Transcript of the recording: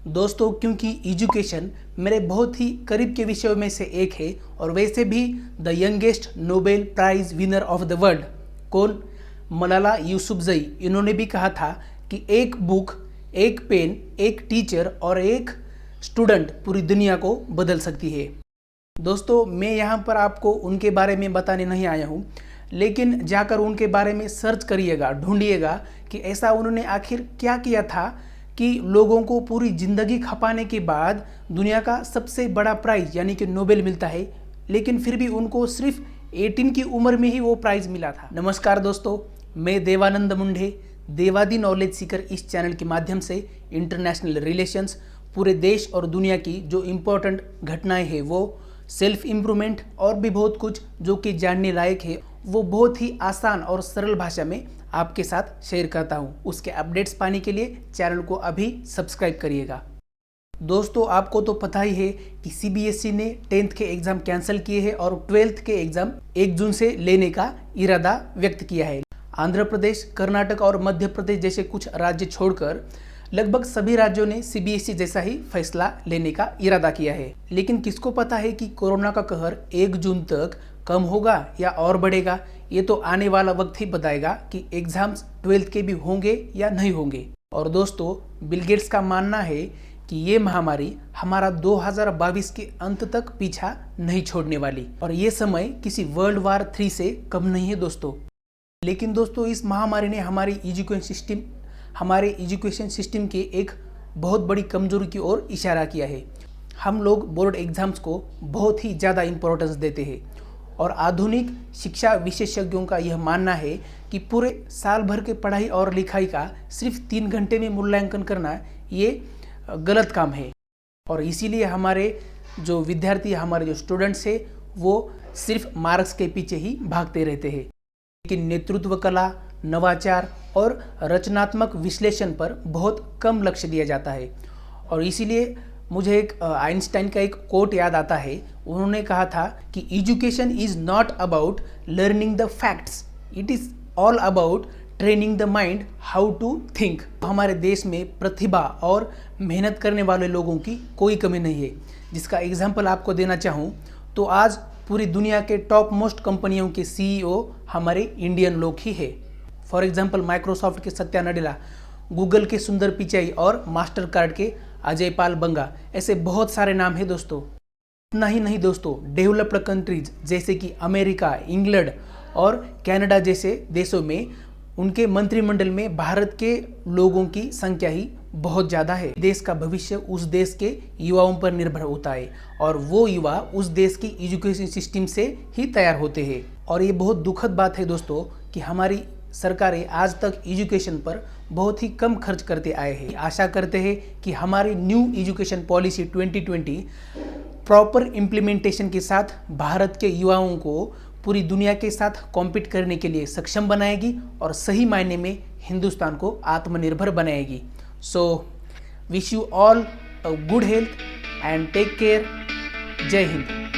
दोस्तों, क्योंकि एजुकेशन मेरे बहुत ही करीब के विषयों में से एक है और वैसे भी the youngest Nobel prize winner of the world कौन, मलाला यूसुफजई, इन्होंने भी कहा था कि एक बुक, एक पेन, एक टीचर और एक स्टूडेंट पूरी दुनिया को बदल सकती है। दोस्तों, मैं यहाँ पर आपको उनके बारे में बताने नहीं आया हूँ, लेकिन जाकर उनके बारे में सर्च करिएगा, ढूंढिएगा कि ऐसा उन्होंने आखिर क्या किया था कि लोगों को पूरी ज़िंदगी खपाने के बाद दुनिया का सबसे बड़ा प्राइज़ यानी कि नोबेल मिलता है, लेकिन फिर भी उनको सिर्फ 18 की उम्र में ही वो प्राइज़ मिला था। नमस्कार दोस्तों, मैं देवानंद मुंडे, देवादी नॉलेज सीकर इस चैनल के माध्यम से इंटरनेशनल रिलेशंस, पूरे देश और दुनिया की जो इम्पोर्टेंट घटनाएं हैं वो, सेल्फ इम्प्रूवमेंट और भी बहुत कुछ जो कि जानने लायक है, वो बहुत ही आसान और सरल भाषा में आपके साथ शेयर करता हूँ। उसके अपडेट्स पाने के लिए चैनल को अभी सब्सक्राइब करिएगा। दोस्तों, आपको तो पता ही है कि सीबीएसई ने 10th के एग्ज़ाम कैंसिल किए हैं और 12th के एग्ज़ाम 1 जून से लेने का इरादा व्यक्त किया है। आंध्र प्रदेश, कर्नाटक और मध्य प्रदेश जैसे कुछ राज्य छोड़कर लगभग सभी राज्यों ने सीबीएसई जैसा ही फैसला लेने का इरादा किया है। लेकिन किसको पता है कि कोरोना का कहर 1 जून तक कम होगा या और बढ़ेगा। ये तो आने वाला वक्त ही बताएगा कि एग्जाम्स 12th के भी होंगे या नहीं होंगे। और दोस्तों, बिल गेट्स का मानना है कि ये महामारी हमारा 2022 के अंत तक पीछा नहीं छोड़ने वाली और ये समय किसी वर्ल्ड वार 3 से कम नहीं है दोस्तों। लेकिन दोस्तों, इस महामारी ने हमारे एजुकेशन सिस्टम के एक बहुत बड़ी कमजोरी की ओर इशारा किया है। हम लोग बोर्ड एग्जाम्स को बहुत ही ज़्यादा इम्पोर्टेंस देते हैं और आधुनिक शिक्षा विशेषज्ञों का यह मानना है कि पूरे साल भर के पढ़ाई और लिखाई का सिर्फ 3 घंटे में मूल्यांकन करना ये गलत काम है। और इसीलिए हमारे जो विद्यार्थी, हमारे जो स्टूडेंट्स हैं, वो सिर्फ मार्क्स के पीछे ही भागते रहते हैं। लेकिन नेतृत्व कला, नवाचार और रचनात्मक विश्लेषण पर बहुत कम लक्ष्य दिया जाता है। और इसीलिए मुझे एक आइंस्टाइन का एक कोट याद आता है। उन्होंने कहा था कि education is not about learning the facts, it is all about training the mind how to think. हमारे देश में प्रतिभा और मेहनत करने वाले लोगों की कोई कमी नहीं है। जिसका एग्जाम्पल आपको देना चाहूँ तो आज पूरी दुनिया के टॉप मोस्ट कंपनियों के सीईओ हमारे इंडियन लोग ही है। फॉर एग्जाम्पल माइक्रोसॉफ्ट के सत्या नडेला, गूगल के सुंदर पिचाई और मास्टर कार्ड के अजय पाल बंगा, ऐसे बहुत सारे नाम हैं दोस्तों। इतना ही नहीं दोस्तों, डेवलप्ड कंट्रीज जैसे कि अमेरिका, इंग्लैंड और कनाडा जैसे देशों में उनके मंत्रिमंडल में भारत के लोगों की संख्या ही बहुत ज़्यादा है। देश का भविष्य उस देश के युवाओं पर निर्भर होता है और वो युवा उस देश की एजुकेशन सिस्टम से ही तैयार होते हैं। और ये बहुत दुखद बात है दोस्तों कि हमारी सरकारें आज तक एजुकेशन पर बहुत ही कम खर्च करते आए हैं। आशा करते हैं कि हमारी new education policy 2020 proper implementation के साथ भारत के युवाओं को पूरी दुनिया के साथ कॉम्पीट करने के लिए सक्षम बनाएगी और सही मायने में हिंदुस्तान को आत्मनिर्भर बनाएगी। So wish you all a good health and take care. जय हिंद।